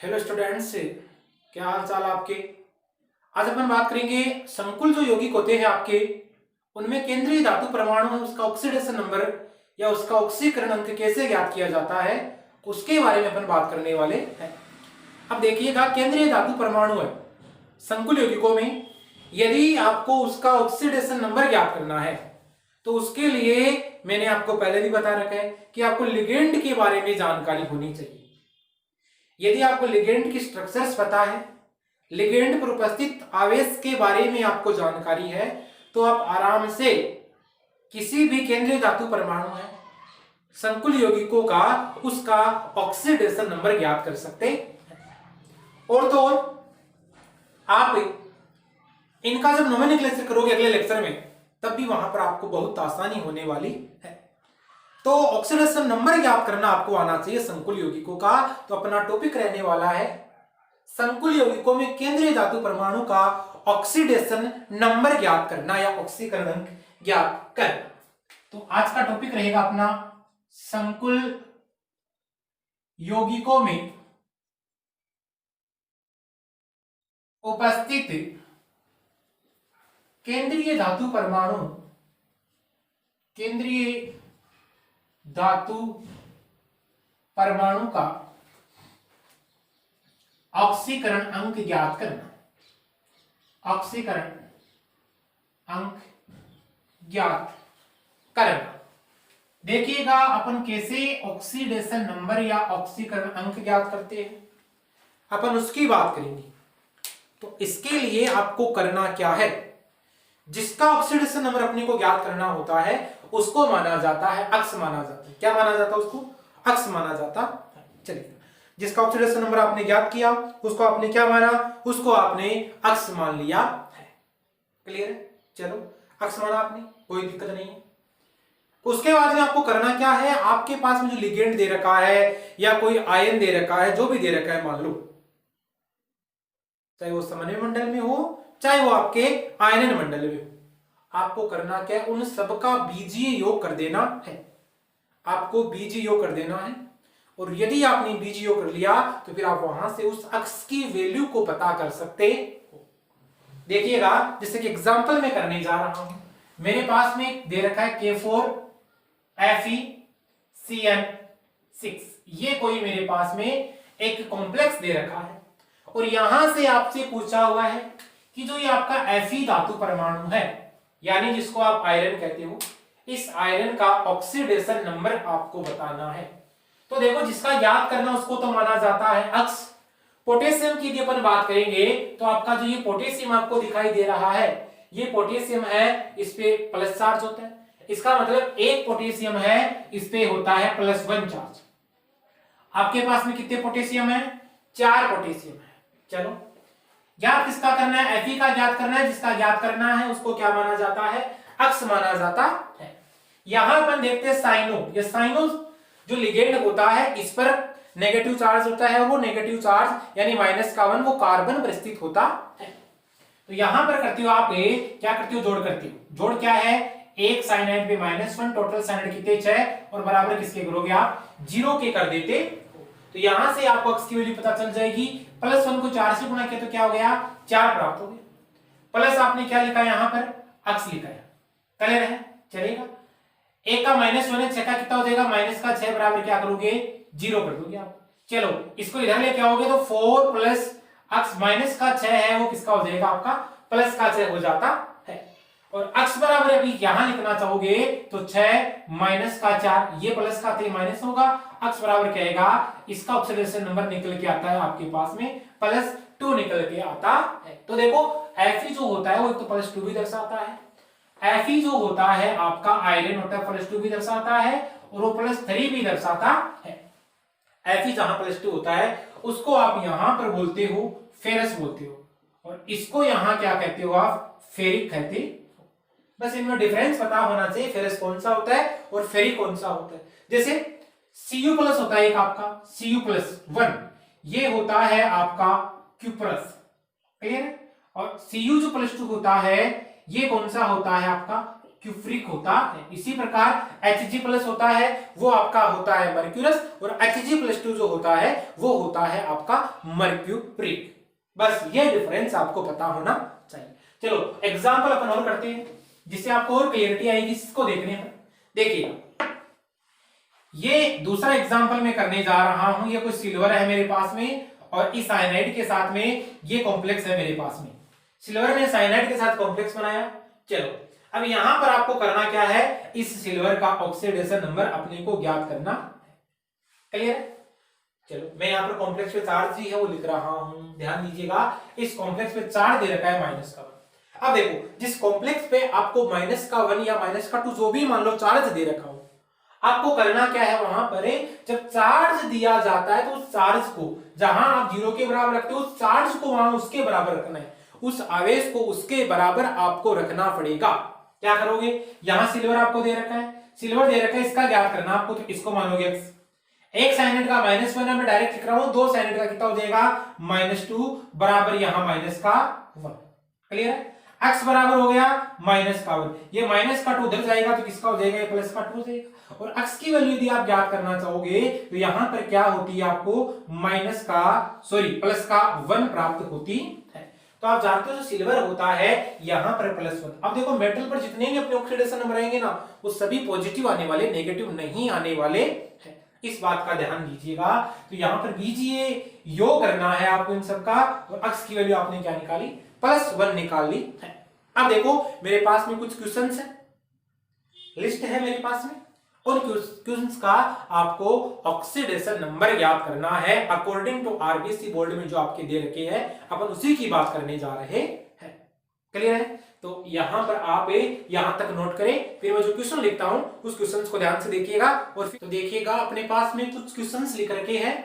Hello students, क्या हाल चाल आपके। आज अपन बात करेंगे संकुल जो यौगिक होते हैं आपके, उनमें केंद्रीय धातु परमाणु है, उसका ऑक्सीडेशन नंबर या उसका ऑक्सीकरण अंक कैसे ज्ञात किया जाता है, उसके बारे में अपन बात करने वाले हैं। अब देखिएगा, केंद्रीय धातु परमाणु है संकुल यौगिकों में, यदि आपको उसका ऑक्सीडेशन नंबर ज्ञात करना है तो उसके लिए मैंने आपको पहले भी बता रखा है कि आपको लिगेंड के बारे में जानकारी होनी चाहिए। यदि आपको लिगेंड की स्ट्रक्चर्स पता है, लिगेंड पर उपस्थित आवेश के बारे में आपको जानकारी है, तो आप आराम से किसी भी केंद्रीय धातु परमाणु है संकुल यौगिकों का उसका ऑक्सीडेशन नंबर ज्ञात कर सकते हैं। और तो और आप इनका जब नोमेनक्लेचर करोगे अगले लेक्चर में, तब भी वहां पर आपको बहुत आसानी होने वाली है। तो ऑक्सीडेशन नंबर ज्ञात करना आपको आना चाहिए संकुल यौगिकों का। तो अपना टॉपिक रहने वाला है संकुल यौगिकों में केंद्रीय धातु परमाणु का ऑक्सीडेशन नंबर ज्ञात करना या ऑक्सीकरण अंक ज्ञात करना। तो आज का टॉपिक रहेगा अपना संकुल यौगिकों में उपस्थित केंद्रीय धातु परमाणु, केंद्रीय धातु परमाणु का ऑक्सीकरण अंक ज्ञात करना, ऑक्सीकरण अंक ज्ञात करना। देखिएगा अपन कैसे ऑक्सीडेशन नंबर या ऑक्सीकरण अंक ज्ञात करते हैं, अपन उसकी बात करेंगे। तो इसके लिए आपको करना क्या है, जिसका ऑक्सीडेशन नंबर अपने को ज्ञात करना होता है उसको माना जाता है अक्ष, माना जाता है। क्या माना जाता है उसको? अक्ष माना जाता है। चलिए, जिसका ऑक्सीडेशन नंबर आपने ज्ञात किया उसको आपने क्या माना? उसको आपने अक्ष मान लिया है। क्लियर है? चलो, अक्ष माना आपने, कोई दिक्कत नहीं है। उसके बाद में आपको करना क्या है, आपके पास में जो लिगेंड दे रखा है या कोई आयन दे रखा है, जो भी दे रखा है मान लो, चाहे वो समन्वय मंडल में हो चाहे वो आपके आयनन मंडल में हो, आपको करना क्या है, उन सबका बीजीय योग कर देना है। आपको बीजीय योग कर देना है। और यदि आपने बीजीय योग कर लिया तो फिर आप वहां से उस अक्ष की वैल्यू को पता कर सकते हो। देखिएगा, जैसे कि एग्जांपल में करने जा रहा हूं, मेरे पास में दे रखा है K4FeCN6, ये कोई मेरे पास में एक कॉम्प्लेक्स दे रखा है। और यहां से आपसे पूछा हुआ है कि जो ये आपका Fe धातु परमाणु है, यानी जिसको आप आयरन कहते हो, इस आयरन का ऑक्सीडेशन नंबर आपको बताना है। तो देखो, जिसका याद करना उसको तो माना जाता है अक्ष। पोटेशियम की यदि अपन बात करेंगे तो आपका जो ये पोटेशियम आपको दिखाई दे रहा है, ये पोटेशियम है, इस पे प्लस चार्ज होता है। इसका मतलब एक पोटेशियम है, इस पे होता है +1 चार्ज। आपके पास में कितने पोटेशियम है? 4 पोटेशियम है। चलो, ज्ञात किसका करना है? Fe का ज्ञात करना है। जिसका ज्ञात करना है उसको क्या माना जाता है? अक्ष माना जाता है। यहां अपन देखते हैं साइनो। ये साइनो जो लिगेंड होता है, इस पर नेगेटिव चार्ज होता है, वो नेगेटिव चार्ज यानी -1 वो कार्बन पर स्थित होता है। तो यहां पर करती हो आप क्या करती हो? जोड़ करती हो। जोड़ क्या है? एक साइनाइड पे -1, टोटल साइनाइड कितने 6, और बराबर किसके करोगे आप? 0 के कर देते। तो यहां से आपको अक्ष की वैल्यू पता चल जाएगी। +1 को 4 से गुणा किया तो क्या हो गया? 4 प्राप्त हो गया। प्लस आपने क्या लिखा यहां पर? अक्ष लिखा है। क्लियर है? चलेगा। एक का -1 है, 6 का कितना हो जाएगा? -6 बराबर क्या करोगे? 0 कर दोगे आप। चलो, इसको इधर लेके आओगे तो 4 प्लस अक्ष -6 है, वो किसका हो जाएगा? आपका +6 हो जाता है। और अक्ष बराबर अभी यहां लिखना चाहोगे तो 6 -4, ये प्लस का थे माइनस होगा, अक्ष बराबर क्या आएगा? इसका ऑक्सीडेशन नंबर निकल के आता है आपके पास में +2 निकल के आता है। तो देखो, Fe जो होता है वो एक तो +2 भी दर्शाता है। Fe जो होता है आपका आयरन होता है, +2 भी दर्शाता है, और वो +3 भी दर्शाता है। Fe जहां +2 होता है उसको आप यहां पर बोलते हो फेरस बोलते हो, और इसको यहां क्या कहते हो? आप फेरिक कहते हो। बस इनमें डिफरेंस पता होना चाहिए, फेरस कौन सा होता है और फेरिक कौन सा होता है। जैसे Cu+ होता है एक आपका Cu+1, ये होता है आपका Q+, क्लियर है? और Cu जो +2 होता है ये कौन सा होता है? आपका क्यूफ्रिक होता है। इसी प्रकार Hg प्लस होता है वो आपका होता है मर्क्यूरस, और Hg+2 जो होता है वो होता है आपका मर्क्यूप्रिक। बस ये डिफरेंस आपको पता होना चाहिए। चलो एग्जांपल अपन और करते हैं जिससे आपको और क्लियरिटी आएगी इसको देखने में। देखिए ये दूसरा एग्जांपल मैं करने जा रहा हूं। ये कुछ सिल्वर है मेरे पास में और इस साइनाइड के साथ में ये कॉम्प्लेक्स है मेरे पास में। सिल्वर ने साइनाइड के साथ कॉम्प्लेक्स बनाया। चलो अब यहां पर आपको करना क्या है, इस सिल्वर का ऑक्सीडेशन नंबर अपने को ज्ञात करना है। क्लियर है? चलो मैं यहां पर कॉम्प्लेक्स पे चार्ज ही है वो लिख रहा हूं, ध्यान दीजिएगा। इस कॉम्प्लेक्स पे चार्ज दे रखा है -1। अब देखो जिस कॉम्प्लेक्स पे आपको -1 या -2 जो भी मान लो चार्ज दे रखा हो, आपको करना क्या है, वहां पर जब चार्ज दिया जाता है तो उस चार्ज को जहां आप 0 के बराबर रखते हो उस चार्ज को वहां उसके बराबर रखना है, उस आवेश को उसके बराबर आपको रखना पड़ेगा। क्या करोगे, यहां सिल्वर आपको दे रखा है, सिल्वर दे रखा है, इसका ज्ञात करना आपको, तो इसको मानोगे x। एक साइनाइड का -1 है, मैं डायरेक्ट लिख रहा हूं, दो साइनाइड का कितना हो जाएगा -2 बराबर यहां -1। क्लियर है? x बराबर हो गया -1, ये -2 उधर जाएगा तो किसका हो जाएगा, ये +2 हो जाएगा। और x की वैल्यू यदि आप ज्ञात करना चाहोगे तो यहां पर क्या होती है, आपको +1 प्राप्त होती है। तो आप जानते हो जो सिल्वर होता है यहां पर +1। अब देखो मेटल पर जितने भी अपने ऑक्सीडेशन नंबर आएंगे ना वो सभी पॉजिटिव आने वाले, नेगेटिव नहीं आने वाले हैं। इस बात का ध्यान दीजिएगा। तो यहां पर बीजीए योग करना है आपको इन सबका, और x की वैल्यू आपने क्या निकाली, +1 निकाल ली है। अब देखो मेरे पास में कुछ क्वेश्चंस है, लिस्ट है मेरे पास में, उन क्वेश्चंस का आपको ऑक्सीडेशन नंबर ज्ञात करना है अकॉर्डिंग टू आरबीसी बोर्ड में जो आपके दे रखे हैं, अपन उसी की बात करने जा रहे हैं। क्लियर है? तो यहां पर आप यहां तक नोट करें, फिर मैं जो क्वेश्चन लिखता हूं उस क्वेश्चंस को ध्यान से देखिएगा। और फिर तो देखिएगा अपने पास में कुछ क्वेश्चंस लिख रखे हैं।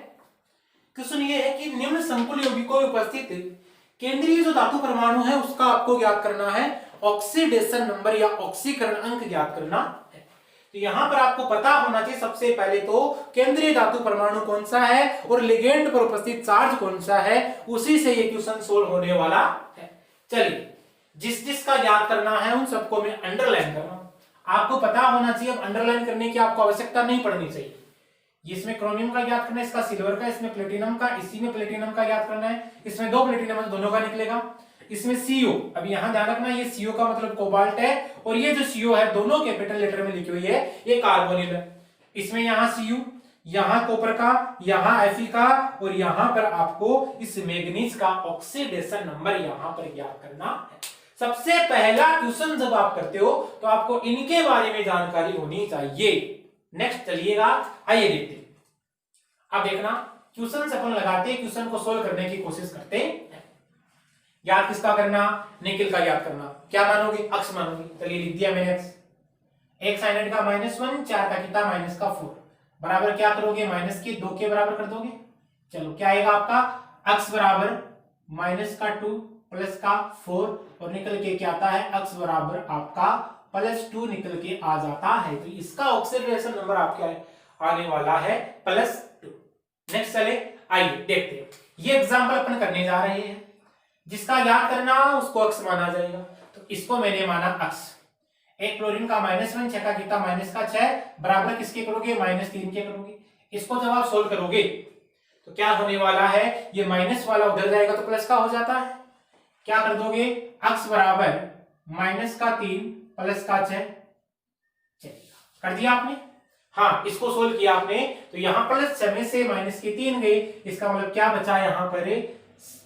क्वेश्चन ये है कि निम्न संकुल यौगिकों में उपस्थित केंद्रीय जो धातु परमाणु है उसका आपको ज्ञात करना है ऑक्सीडेशन नंबर या ऑक्सीकरण अंक ज्ञात करना है। तो यहां पर आपको पता होना चाहिए सबसे पहले तो केंद्रीय धातु परमाणु कौन सा है और लिगेंड पर उपस्थित चार्ज कौन सा है, उसी से ये क्वेश्चन सोल्व होने वाला है। चलिए जिस जिसका ज्ञात करना है उन सबको मैं अंडरलाइन कर रहा हूं। आपको पता होना चाहिए, अब अंडरलाइन करने की आपको आवश्यकता नहीं पड़नी चाहिए। इसमें क्रोमियम का ज्ञात करना है, इसका सिल्वर का, इसमें प्लेटिनम का, इसी में प्लेटिनम का ज्ञात करना है, इसमें 2 प्लेटिनम है दोनों का निकलेगा। इसमें सीओ, अब यहां ध्यान रखना ये सीओ का मतलब कोबाल्ट है, और ये जो सीओ है दोनों कैपिटल लेटर में लिखी हुई है, ये कार्बोनिल है। इसमें यहां सीयू, यहां कॉपर का, यहां Fe का, और यहां पर आपको इस मैग्नीज का ऑक्सीडेशन नंबर यहां पर ज्ञात करना है। सबसे पहला क्वेश्चन जब आप करते हो तो आपको इनके बारे में जानकारी होनी चाहिए। नेक्स्ट चलिएगा, आइए देखते हैं। अब देखना क्वेश्चन अपन लगाते हैं, क्वेश्चन को सोल्व करने की कोशिश करते हैं। याद किसका करना, निकिल का याद करना। क्या मानोगे, अक्स मानोगे। चलिए लिख दिया मैंने अक्स। एक साइनाइड का -1, 4 का कितना -4 बराबर क्या करोगे, -2 के बराबर कर दोगे। चलो क्या आएगा आपका, अक्स बराबर -2 +4 और निकल के क्या आता है, अक्स बराबर आपका +2 निकल के आ जाता है। तो इसका ऑक्सीडेशन नंबर आपका आने वाला है +2। नेक्स्ट चले आइए देखते हैं। ये एग्जांपल अपन करने जा रहे हैं, जिसका याद करना उसको अक्स माना जाएगा। तो इसको मैंने माना अक्स। एक क्लोरीन का -1, 6 का कितना -6 बराबर किसके करोगे, -3 के करोगे। इसको जब आप सोल्व करोगे तो क्या होने वाला है, ये माइनस वाला उधर जाएगा तो प्लस का हो जाता है। क्या कर दोगे, अक्स बराबर -3 +6 कर दिया आपने। हाँ इसको सोल्व किया आपने तो यहाँ +6 में से -3 गए, इसका मतलब क्या बचा, यहाँ पर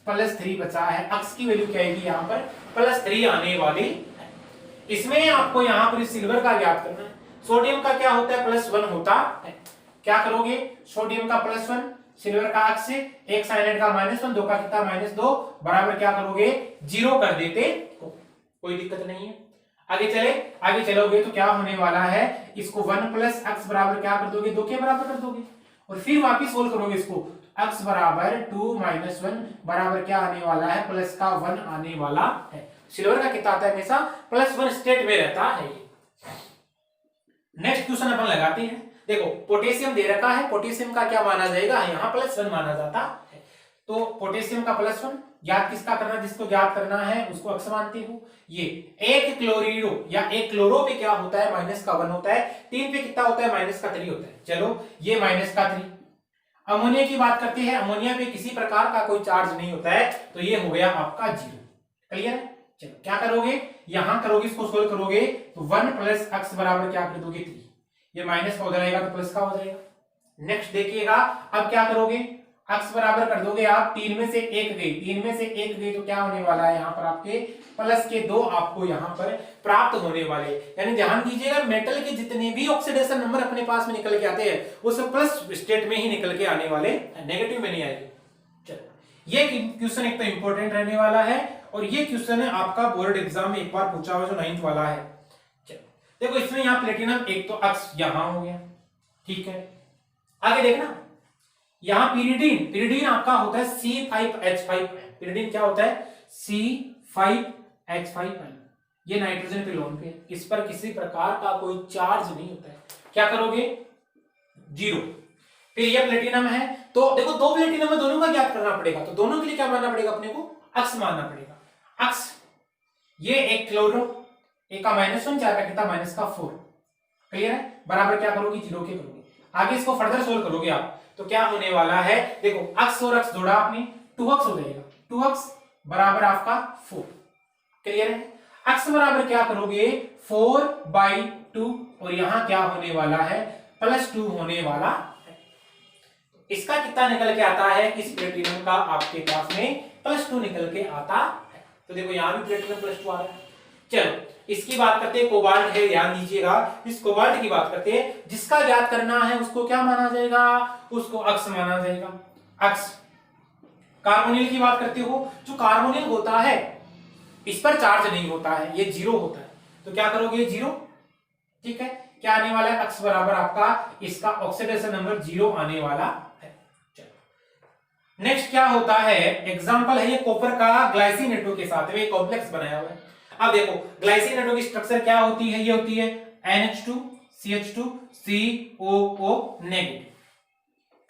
+3 बचा है। अक्स की वैल्यू क्या आएगी, यहाँ पर +3 आने वाली है। इसमें आपको यहाँ पर सिल्वर का ज्ञात करना है। सोडियम का क्या होता है, +1 होता है। क्या करोगे, सोडियम का +1, सिल्वर का अक्स, एक साइनाइड का -1, 2 का कितना -2 बराबर क्या करोगे, 0 कर देते हो, कोई दिक्कत नहीं है। आगे चलोगे तो क्या होने वाला है, इसको 1 + अक्स बराबर क्या कर दोगे, 2 के बराबर कर दोगे। और फिर वापिस सोल्व करोगे इसको, अक्स बराबर 2 - 1 बराबर क्या आने वाला है, +1 आने वाला है। सिल्वर का कितना आता है, हमेशा +1 स्टेट में रहता है। नेक्स्ट क्वेश्चन अपन लगाते हैं। देखो पोटेशियम दे रखा है, पोटेशियम का क्या माना जाएगा, यहाँ +1 माना जाता है। तो पोटेशियम का +1 ज्ञात किसका करना, जिसको ज्ञात करना है उसको अक्स मानते हो। ये एक क्लोरीडो या एक क्लोरो पे क्या होता है, -1 होता है, 3 पे कितना होता है, -3 होता है। चलो ये -3। अमोनिया की बात करते हैं, अमोनिया पे किसी प्रकार का कोई चार्ज नहीं होता है, तो ये हो गया आपका 0। क्लियर है। चलो क्या करोगे, यहां करोगे, इसको सोल्व करोगे तो 1 + x बराबर क्या कर दोगे 3, ये माइनस का हो जाएगा तो प्लस का हो जाएगा। नेक्स्ट देखिएगा, अब क्या करोगे, x बराबर कर दोगे आप 3 में से 1 गई, 3 में से 1 गई तो क्या होने वाला है यहाँ पर आपके +2 आपको यहाँ पर प्राप्त होने वाले। यानी ध्यान दीजिएगा, मेटल के जितने भी ऑक्सीडेशन नंबर अपने पास में निकल के आते हैं वो सब प्लस स्टेट में ही निकल के आने वाले, नेगेटिव में नहीं आएंगे। चलो ये क्वेश्चन एक तो इंपॉर्टेंट रहने वाला है, और ये क्वेश्चन है आपका बोर्ड एग्जाम में एक बार पूछा हुआ जो 9th वाला है। चलो देखो इसमें यहाँ प्लेटिनम एक तो अक्स यहां हो गया, ठीक है। आगे देखना, यहां पिरिडीन आपका होता है C5H5, पिरिडीन क्या होता है C5H5, ये नाइट्रोजन पे लोन पे, इस पर किसी प्रकार का कोई चार्ज नहीं होता है, क्या करोगे 0। फिर ये प्लेटिनम है, तो देखो 2 प्लेटिनम है, दोनों का ज्ञात करना पड़ेगा, तो दोनों के लिए क्या मानना पड़ेगा अपने को, अक्स मानना पड़ेगा। अक्स ये एक क्लोरो, एक का -1, 4 का कितना -4। क्लियर है, बराबर क्या करोगे 0 के करोगे। आगे इसको फर्दर सोल्व करोगे आप तो क्या होने वाला है, देखो अक्स और अक्स जोड़ा आपने 2x हो जाएगा, 2x बराबर आपका 4। क्लियर है, अक्स बराबर क्या करोगे 4/2, और यहां क्या होने वाला है +2 होने वाला है। इसका कितना निकल के आता है, इस प्लेटिनम का आपके पास में +2 निकल के आता है। तो देखो यहां भी प्लेटिनम +2 आ रहा है। चलो इसकी बात करते हैं, कोबाल्ट है, ध्यान दीजिएगा, इस कोबाल्ट की बात करते हैं, जिसका ज्ञात करना है उसको क्या माना जाएगा, उसको अक्स माना जाएगा, अक्स। कार्बोनिल की बात करते हो, जो कार्बोनिल होता है इस पर चार्ज नहीं होता है, ये 0 होता है, तो क्या करोगे 0, ठीक है। क्या आने वाला है, अक्स बराबर आपका इसका ऑक्सीडेशन नंबर 0 आने वाला है। चलो नेक्स्ट क्या होता है, एग्जांपल है ये कॉपर का ग्लाइसिनेटो के साथ में कॉम्प्लेक्स बनाया हुआ है। अब देखो ग्लाइसिनेटो की स्ट्रक्चर क्या होती है, ये होती है NH2 CH2 COO negative.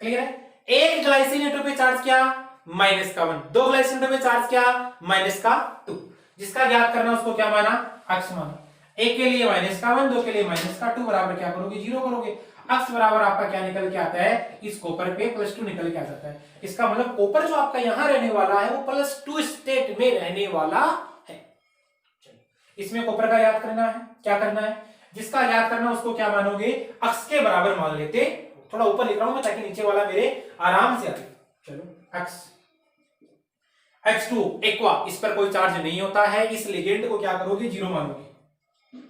Clear है, एक ग्लाइसिनेटो पे चार्ज क्या -1, 2 ग्लाइसिनेटो पे चार्ज क्या -2, जिसका ज्ञात करना उसको क्या माना, अक्स माना। एक के लिए -1, 2 के लिए -2, बराबर क्या करोगे 0 करोगे। अक्स बराबर आपका क्या निकल के आता है, इस कॉपर पे +2 निकल के आ जाता है। इसका मतलब कॉपर जो आपका यहां रहने वाला है वो +2 स्टेट में रहने वाला है। इसमें कॉपर का याद करना है, क्या करना है, जिसका याद करना उसको क्या मानोगे, अक्स के बराबर मान लेते। थोड़ा ऊपर लिख रहा हूं मैं ताकि नीचे वाला मेरे आराम से आए। चलो अक्स H2 एक्वा, इस पर कोई चार्ज नहीं होता है, इस लिगेंड को क्या करोगे 0 मानोगे,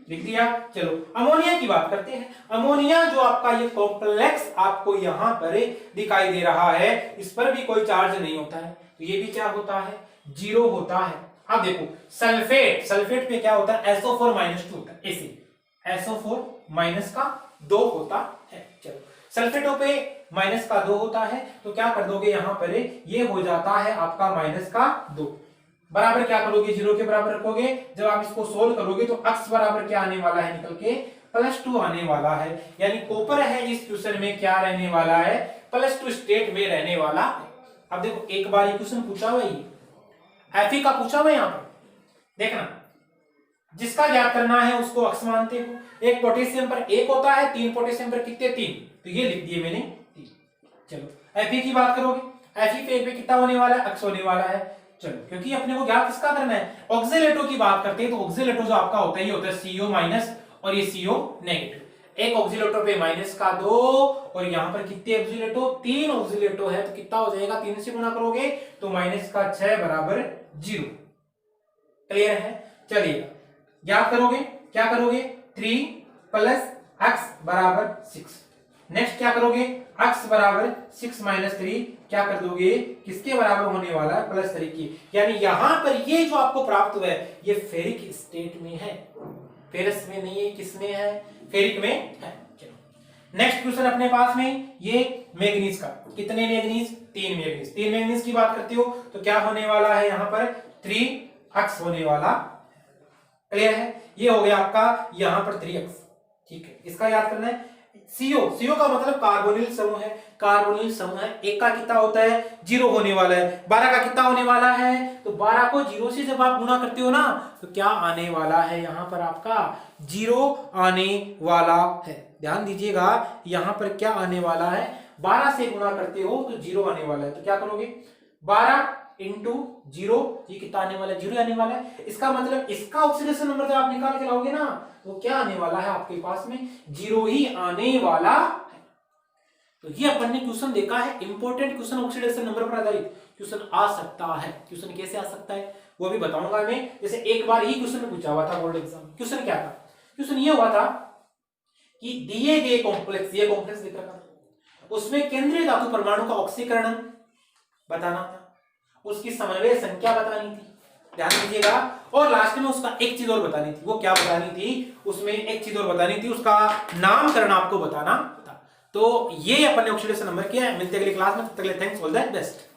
लिख दिया। चलो अमोनिया की बात करते हैं, अमोनिया जो आपका ये कॉम्प्लेक्स आपको यहां पर दिखाई दे रहा है, इस पर भी कोई चार्ज नहीं होता है, तो ये भी क्या होता है 0 होता है। अब देखो सल्फेट, सल्फेट पे क्या होता है SO4 -2 होता है, ऐसे SO4 -2 होता है। चलो सल्फेटों पे -2 होता है, तो क्या कर दोगे यहां पर ये हो जाता है आपका -2, बराबर क्या करोगे 0 के बराबर रखोगे। जब आप इसको सोल्व करोगे तो अक्स बराबर क्या आने वाला है, निकल के +2 आने वाला है। यानी कॉपर है इस क्वेश्चन में क्या रहने वाला है, +2 स्टेट में रहने वाला। अब देखो एक बार ये क्वेश्चन पूछा हुआ है, Fe का पूछा हुआ यहां पर, देखना जिसका ज्ञात करना है उसको अक्स मानते हो। एक पोटेशियम पर 1 होता है, 3 पोटेशियम पर कितने 3, तो ये लिख दिए मैंने 3। चलो Fe की बात करोगे, Fe पे कितना होने वाला है, अक्स होने वाला है। चलो क्योंकि अपने को ज्ञात किसका करना है, ऑक्सीलेटो की बात करते हैं, तो ऑक्सीलेटो जो आपका होता है ये होता है CO- और ये CO नेगेटिव। एक ऑक्सीलेटो पे -2 और यहां पर कितने ऑक्सीलेटो 3 ऑक्सीलेटो है, तो कितना हो जाएगा 3 से गुणा करोगे तो -6 बराबर 0। क्लियर है, चलिए याद करोगे, क्या करोगे 3 + x बराबर 6। नेक्स्ट क्या करोगे, x बराबर 6 - 3 क्या कर दोगे, किसके बराबर होने वाला है +3 की। यानी यहां पर ये जो आपको प्राप्त हुआ है ये फेरिक स्टेट में है, फेरस में नहीं है, किसमें है, फेरिक में है। चलो नेक्स्ट क्वेश्चन अपने पास में ये मैग्नीज का, कितने मैग्नीज 3 मैग्नीज, 3 मैग्नीज की बात करते हो तो क्या होने वाला है यहां पर 3x होने वाला। क्लियर है, ये हो गया आपका यहां पर 3x, ठीक है। इसका याद करना है CO का मतलब कार्बोनिल समूह है। कार्बोनिल समूह है, एक का कितना होता है 0 होने वाला है, 12 का कितना होने वाला है, तो 12 को 0 से जब आप गुणा करते हो ना तो क्या आने वाला है, यहां पर आपका 0 आने वाला है। ध्यान दीजिएगा यहां पर क्या आने वाला है, 12 से गुणा करते हो तो 0 आने वाला है। तो क्या करोगे 12 इंटू 0, ये कितना आने वाला है 0 आने वाला है। इसका मतलब इसका ऑक्सीडेशन नंबर जब आप निकाल के लाओगे ना तो क्या आने वाला है आपके पास में 0 ही आने वाला है। तो ये अपन ने क्वेश्चन देखा है, इंपॉर्टेंट क्वेश्चन ऑक्सीडेशन नंबर पर आधारित क्वेश्चन आ सकता है। क्वेश्चन कैसे आ सकता है वो भी बताऊंगा मैं। जैसे एक बार ही क्वेश्चन पूछा हुआ था बोर्ड एग्जाम, क्वेश्चन क्या था, क्वेश्चन ये हुआ था कि दिए गए कॉम्प्लेक्स, ये कॉम्प्लेक्स दिख रहा था, उसमें केंद्रीय धातु परमाणु का ऑक्सीकरण बताना था, उसकी समन्वय संख्या बतानी थी, ध्यान दीजिएगा, और लास्ट में उसका एक चीज और बतानी थी। वो क्या बतानी थी, उसमें एक चीज और बतानी थी, उसका नामकरण आपको बताना था। तो ये अपन ने ऑक्सीडेशन नंबर किया है। मिलते अगली क्लास में, तब तक के लिए थैंक्स, ऑल द बेस्ट।